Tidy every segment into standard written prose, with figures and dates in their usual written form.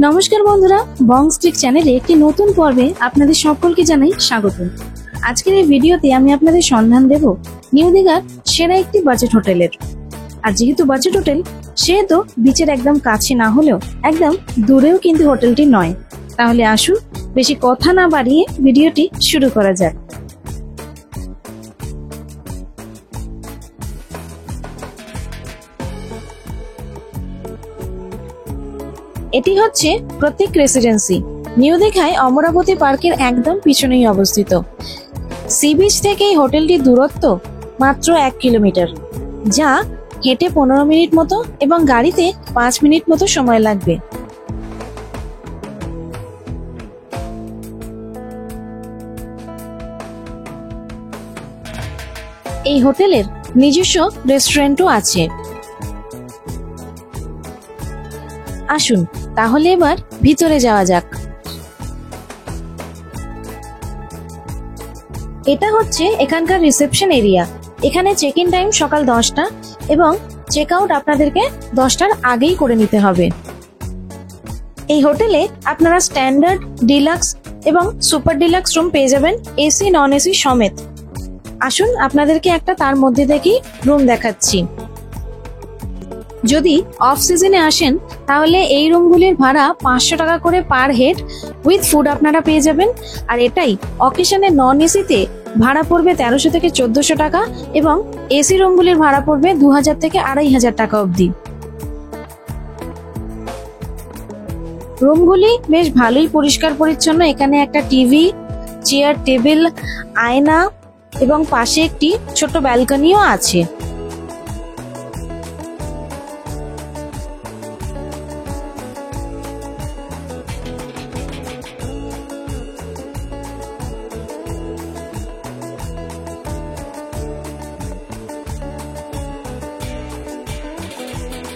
নমস্কার বন্ধুরা, বংস্ট্রিক চ্যানেলে একটি নতুন পর্বে আপনাদের সকলকে জানাই স্বাগত। আজকের এই ভিডিওতে আমি আপনাদের সন্ধান দেব নিউ দীঘার সেরা একটি বাজেট হোটেলের। আর যেহেতু বাজেট হোটেল, সেহেতু বিচের একদম কাছে না হলেও একদম দূরেও কিন্তু হোটেলটি নয়। তাহলে আসুন বেশি কথা না বাড়িয়ে ভিডিওটি শুরু করা যাক। এটি হচ্ছে প্রতীক রেসিডেন্সি, নিউ দীঘায় অমরাবতী পার্কের একদম পিছনেই অবস্থিত। সি বিচ থেকে এই হোটেলটির দূরত্ব মাত্র 1 কিলোমিটার, যা হেঁটে 15 মিনিট মতো এবং গাড়িতে 5 মিনিট মতো সময় লাগবে। এই হোটেলের নিজস্ব রেস্টুরেন্টও আছে। আসুন তাহলে এবার ভিতরে যাওয়া যাক। এটা হচ্ছে এখানকার রিসেপশন এরিয়া। এখানে চেক ইন টাইম সকাল 10টা এবং চেক আউট আপনাদেরকে 10টার আগেই করে নিতে হবে। এই হোটেলে আপনারা স্ট্যান্ডার্ড, ডিলাক্স এবং সুপার ডিলাক্স রুম পেয়ে যাবেন, এসি নন এসি সমেত। আসুন আপনাদেরকে একটা তার মধ্যে থেকেই রুম দেখাচ্ছি। যদি অফ সিজনে আসেন তাহলে এই রুমগুলির ভাড়া 500 টাকা করে পার হেড উইথ ফুড আপনারা পেয়ে যাবেন। আর এটাই অকেশনে নন এসিতে ভাড়া পড়বে 1300 থেকে 1400 টাকা এবং এসি রুমগুলির ভাড়া পড়বে 2000 থেকে 2500 টাকা অবধি। রুমগুলি বেশ ভালোই পরিষ্কার পরিচ্ছন্ন। এখানে একটা টিভি, চেয়ার, টেবিল, আয়না এবং পাশে একটি ছোট ব্যালকনিও আছে।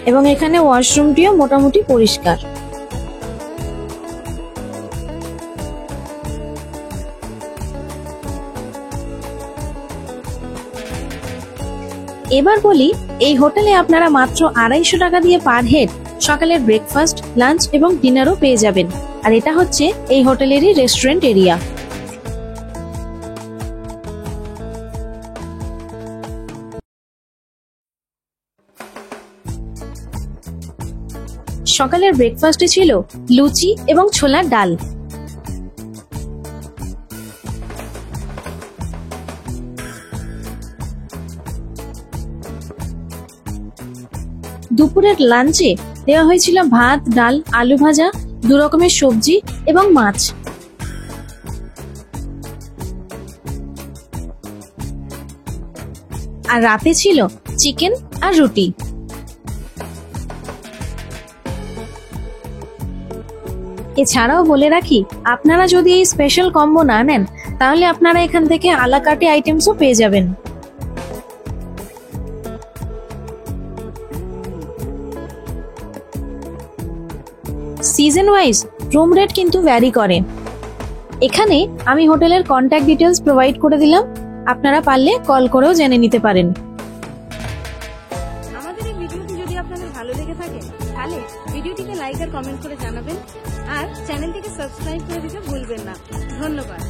এবং এখানে ওয়াশরুমটিও মোটামুটি পরিষ্কার। এবার বলি, এই হোটেলে আপনারা মাত্র 250 টাকা দিয়ে পার হেড সকালের ব্রেকফাস্ট, লাঞ্চ এবং ডিনারও পেয়ে যাবেন। আর এটা হচ্ছে এই হোটেলেরই রেস্টুরেন্ট এরিয়া। সকালের ব্রেকফাস্টে ছিল লুচি এবং ছোলার ডাল। দুপুরের লাঞ্চে দেওয়া হয়েছিল ভাত, ডাল, আলু ভাজা, 2 রকমের সবজি এবং মাছ। আর রাতে ছিল চিকেন আর রুটি। এছাড়াও বলে রাখি, আপনারা যদি এই স্পেশাল কম্বো না নেন তাহলে আপনারা এখান থেকে আলাকাটি আইটেমসও পেয়ে যাবেন। সিজন ওয়াইজ রুম রেট কিন্তু ভ্যারি করে। এখানে আমি হোটেলের কন্ট্যাক্ট ডিটেলস প্রোভাইড করে দিলাম, আপনারা পারলে কল করেও জেনে নিতে পারেন। আমাদের এই ভিডিওটি যদি আপনাদের ভালো লেগে থাকে তাহলে ভিডিওটিকে লাইক আর কমেন্ট করে জানাবেন আর চ্যানেলটিকে সাবস্ক্রাইব করে দিতে ভুলবেন না। ধন্যবাদ।